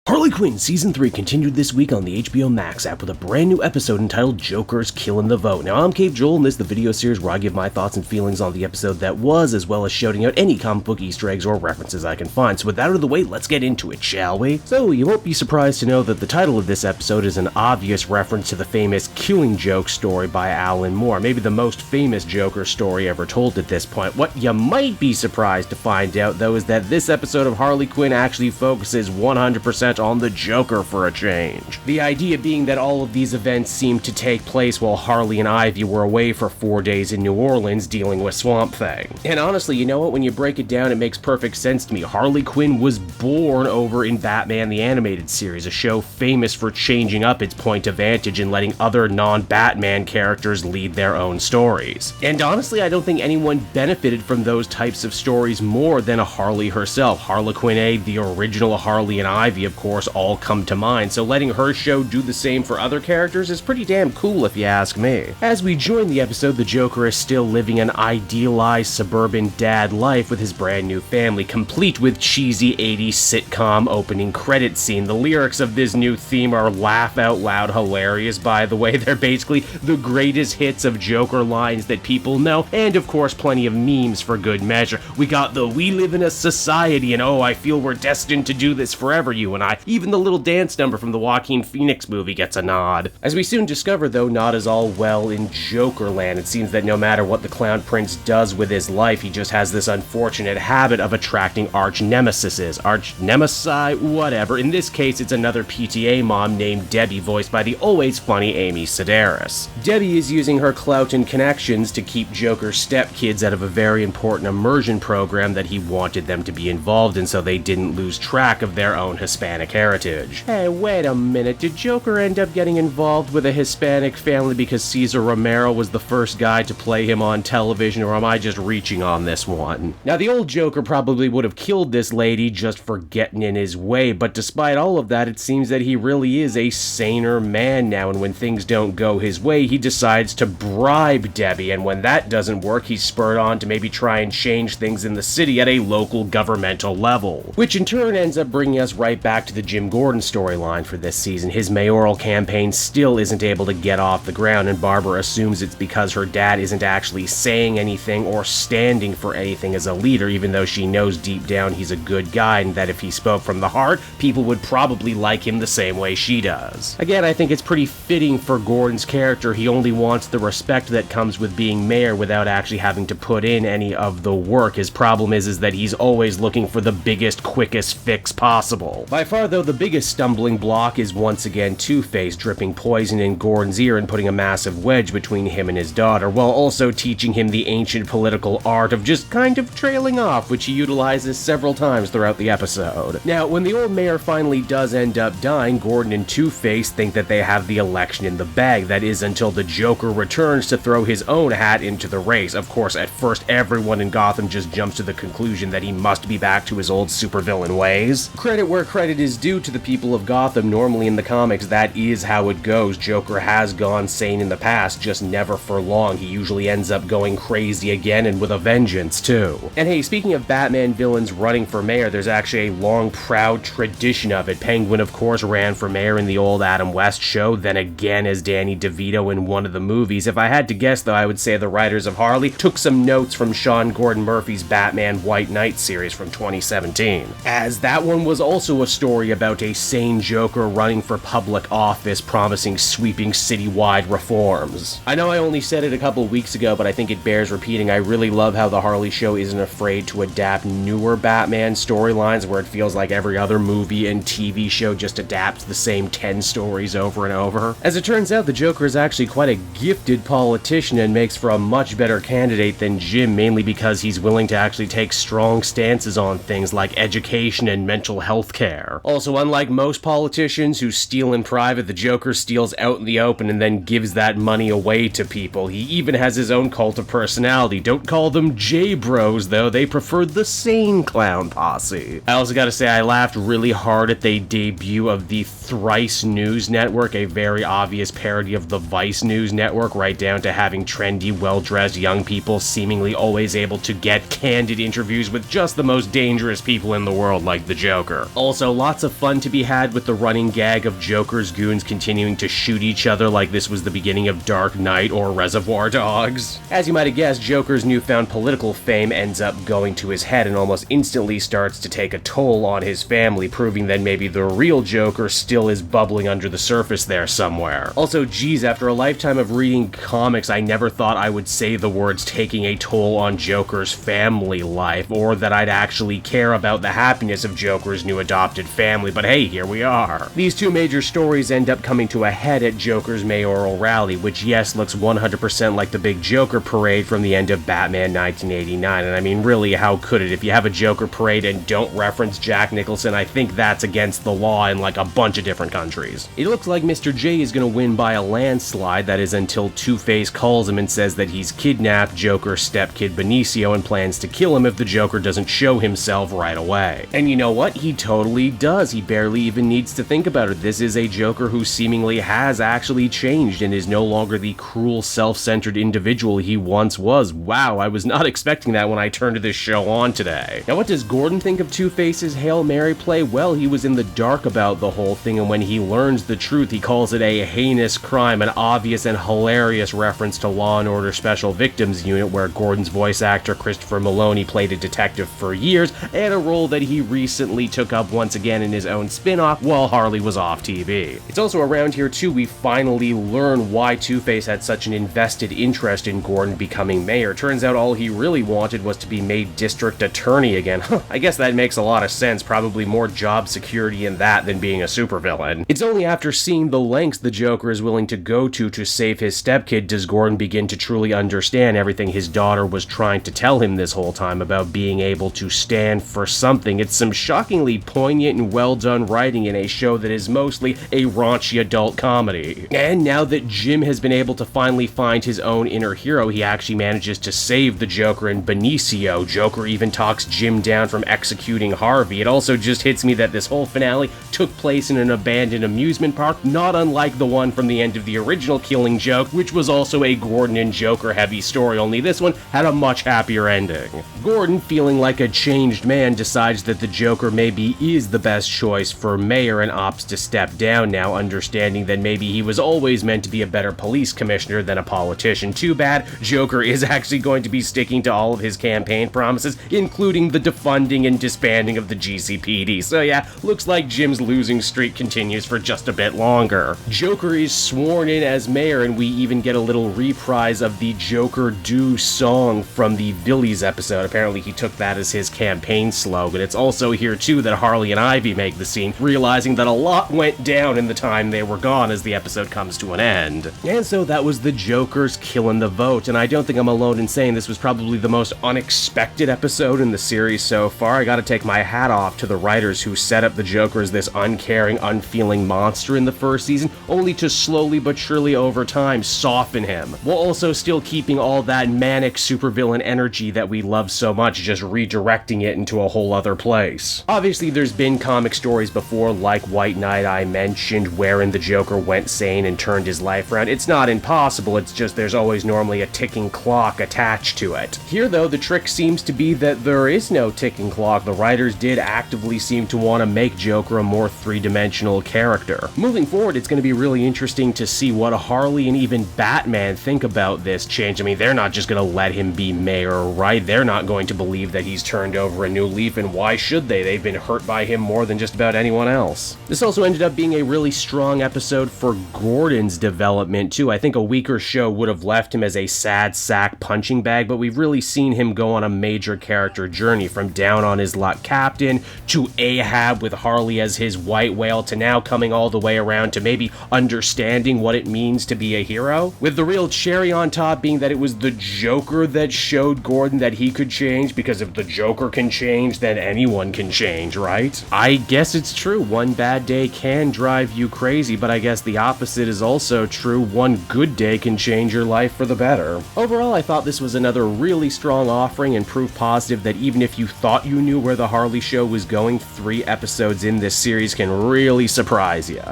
Harley Quinn Season 3 continued this week on the HBO Max app with a brand new episode entitled Joker's Killin' the Vote. Now, I'm Cave Joel, and this is the video series where I give my thoughts and feelings on the episode that was, as well as shouting out any comic book Easter eggs or references I can find. So with that out of the way, let's get into it, shall we? So, you won't be surprised to know that the title of this episode is an obvious reference to the famous Killing Joke story by Alan Moore, maybe the most famous Joker story ever told at this point. What you might be surprised to find out, though, is that this episode of Harley Quinn actually focuses 100% on the Joker for a change. The idea being that all of these events seemed to take place while Harley and Ivy were away for 4 days in New Orleans dealing with Swamp Thing. And honestly, you know what, when you break it down, it makes perfect sense to me. Harley Quinn was born over in Batman the Animated Series, a show famous for changing up its point of vantage and letting other non-Batman characters lead their own stories. And honestly, I don't think anyone benefited from those types of stories more than a Harley herself. Harlequin, the original Harley and Ivy, of course, all come to mind, so letting her show do the same for other characters is pretty damn cool if you ask me. As we join the episode, the Joker is still living an idealized suburban dad life with his brand new family, complete with cheesy 80s sitcom opening credit scene. The lyrics of this new theme are laugh out loud hilarious, by the way. They're basically the greatest hits of Joker lines that people know, and of course plenty of memes for good measure. We got the "we live in a society" and "oh, I feel we're destined to do this forever, you and I." Even the little dance number from the Joaquin Phoenix movie gets a nod. As we soon discover, though, not is all well in Jokerland. It seems that no matter what the Clown Prince does with his life, he just has this unfortunate habit of attracting arch-nemesises, arch-nemesi, whatever. In this case, it's another PTA mom named Debbie, voiced by the always funny Amy Sedaris. Debbie is using her clout and connections to keep Joker's stepkids out of a very important immersion program that he wanted them to be involved in so they didn't lose track of their own Hispanic heritage. Hey, wait a minute, did Joker end up getting involved with a Hispanic family because Cesar Romero was the first guy to play him on television, or am I just reaching on this one? Now, the old Joker probably would have killed this lady just for getting in his way, but despite all of that, it seems that he really is a saner man now, and when things don't go his way, he decides to bribe Debbie, and when that doesn't work, he's spurred on to maybe try and change things in the city at a local governmental level, which in turn ends up bringing us right back to the Jim Gordon storyline for this season. His mayoral campaign still isn't able to get off the ground, and Barbara assumes it's because her dad isn't actually saying anything or standing for anything as a leader, even though she knows deep down he's a good guy and that if he spoke from the heart, people would probably like him the same way she does. Again, I think it's pretty fitting for Gordon's character. He only wants the respect that comes with being mayor without actually having to put in any of the work. His problem is that he's always looking for the biggest, quickest fix possible. By far, though, the biggest stumbling block is once again Two-Face dripping poison in Gordon's ear and putting a massive wedge between him and his daughter, while also teaching him the ancient political art of just kind of trailing off, which he utilizes several times throughout the episode. Now, when the old mayor finally does end up dying, Gordon and Two-Face think that they have the election in the bag. That is, until the Joker returns to throw his own hat into the race. Of course, at first, everyone in Gotham just jumps to the conclusion that he must be back to his old supervillain ways. Credit where credit is due to the people of Gotham. Normally in the comics, that is how it goes. Joker has gone sane in the past, just never for long. He usually ends up going crazy again, and with a vengeance, too. And hey, speaking of Batman villains running for mayor, there's actually a long, proud tradition of it. Penguin, of course, ran for mayor in the old Adam West show, then again as Danny DeVito in one of the movies. If I had to guess, though, I would say the writers of Harley took some notes from Sean Gordon Murphy's Batman White Knight series from 2017, as that one was also a story about a sane Joker running for public office promising sweeping citywide reforms. I know I only said it a couple weeks ago, but I think it bears repeating. I really love how the Harley show isn't afraid to adapt newer Batman storylines where it feels like every other movie and TV show just adapts the same 10 stories over and over. As it turns out, the Joker is actually quite a gifted politician and makes for a much better candidate than Jim, mainly because he's willing to actually take strong stances on things like education and mental health care. Also, unlike most politicians who steal in private, the Joker steals out in the open and then gives that money away to people. He even has his own cult of personality. Don't call them J-Bros, though. They prefer the sane clown posse. I also gotta say, I laughed really hard at the debut of the Thrice News Network, a very obvious parody of the Vice News Network, right down to having trendy, well-dressed young people seemingly seemingly always able to get candid interviews with just the most dangerous people in the world like the Joker. Also, lots of fun to be had with the running gag of Joker's goons continuing to shoot each other like this was the beginning of Dark Knight or Reservoir Dogs. As you might have guessed, Joker's newfound political fame ends up going to his head and almost instantly starts to take a toll on his family, proving that maybe the real Joker still is bubbling under the surface there somewhere. Also, geez, after a lifetime of reading comics, I never thought I would say the words taking a toll on Joker's family life, or that I'd actually care about the happiness of Joker's new adopted family, but hey, here we are. These two major stories end up coming to a head at Joker's mayoral rally, which yes, looks 100% like the big Joker parade from the end of Batman 1989, and I mean really, how could it? If you have a Joker parade and don't reference Jack Nicholson, I think that's against the law in like a bunch of different countries. It looks like Mr. J is gonna win by a landslide, that is until Two-Face calls him and says that he's kidnapped Joker's stepkid Benicio and plans to kill him if the Joker doesn't show himself right away. And you know what? He totally does. He barely even needs to think about it. This is a Joker who seemingly has actually changed and is no longer the cruel, self-centered individual he once was. Wow, I was not expecting that when I turned this show on today. Now, what does Gordon think of Two-Face's Hail Mary play? Well, he was in the dark about the whole thing, and when he learns the truth, he calls it a heinous crime, an obvious and hilarious reference to Law & Order Special Victims Unit, where Gordon's voice actor Christopher Maloney played a detective for years, and a role that he recently took up once again in his own spin-off while Harley was off TV. It's also around here too we finally learn why Two-Face had such an invested interest in Gordon becoming mayor. Turns out all he really wanted was to be made district attorney again. I guess that makes a lot of sense, probably more job security in that than being a supervillain. It's only after seeing the lengths the Joker is willing to go to save his stepkid does Gordon begin to truly understand everything his daughter was trying to tell him this whole time about being able to stand for something. It's some shockingly poignant and well done writing in a show that is mostly a raunchy adult comedy. And now that Jim has been able to finally find his own inner hero, he actually manages to save the Joker and Benicio. Joker even talks Jim down from executing Harvey. It also just hits me that this whole finale took place in an abandoned amusement park, not unlike the one from the end of the original Killing Joke, which was also a Gordon and Joker heavy story, only this one had a much happier ending. Gordon, feeling like a changed man, decides that the Joker maybe is the best choice for mayor and opts to step down now, understanding that maybe he was always meant to be a better police commissioner than a politician. Too bad, Joker is actually going to be sticking to all of his campaign promises, including the defunding and disbanding of the GCPD. So yeah, looks like Jim's losing streak continues for just a bit longer. Joker is sworn in as mayor, and we even get a little reprise of the Joker Do song from the Billies episode. Apparently he took that as his campaign slogan. It's also here too that Harley and Ivy make the scene, realizing that a lot went down in the time they were gone as the episode comes to an end. And so that was the Joker's Killin' the Vote, and I don't think I'm alone in saying this was probably the most unexpected episode in the series so far. I gotta take my hat off to the writers who set up the Joker as this uncaring, unfeeling monster in the first season, only to slowly but surely over time soften him, while also still keeping all that manic supervillain energy that we love so much, just redirecting it into a whole other place. Obviously there's been comic stories before, like White Knight I mentioned, wherein the Joker went sane and turned his life around. It's not impossible, it's just there's always normally a ticking clock attached to it. Here though, the trick seems to be that there is no ticking clock. The writers did actively seem to want to make Joker a more three-dimensional character. Moving forward, it's going to be really interesting to see what Harley and even Batman think about this change. I mean, they're not just going to let him be mayor, right? They're not going to believe that he's turned over a new leaf, and why should they? They've been hurt by him more than just about anyone else. This also ended up being a really strong episode for Gordon's development too. I think a weaker show would have left him as a sad sack punching bag, but we've really seen him go on a major character journey, from down on his luck captain to Ahab with Harley as his white whale, to now coming all the way around to maybe understanding what it means to be a hero, with the real cherry on top being that it was the Joker that showed Gordon that he could change, because if the Joker can change, then anyone can change, right? I guess it's true, one bad day can drive you crazy, but I guess the opposite is also true. One good day can change your life for the better. Overall, I thought this was another really strong offering and proof positive that even if you thought you knew where the Harley show was going, 3 episodes in this series can really surprise you.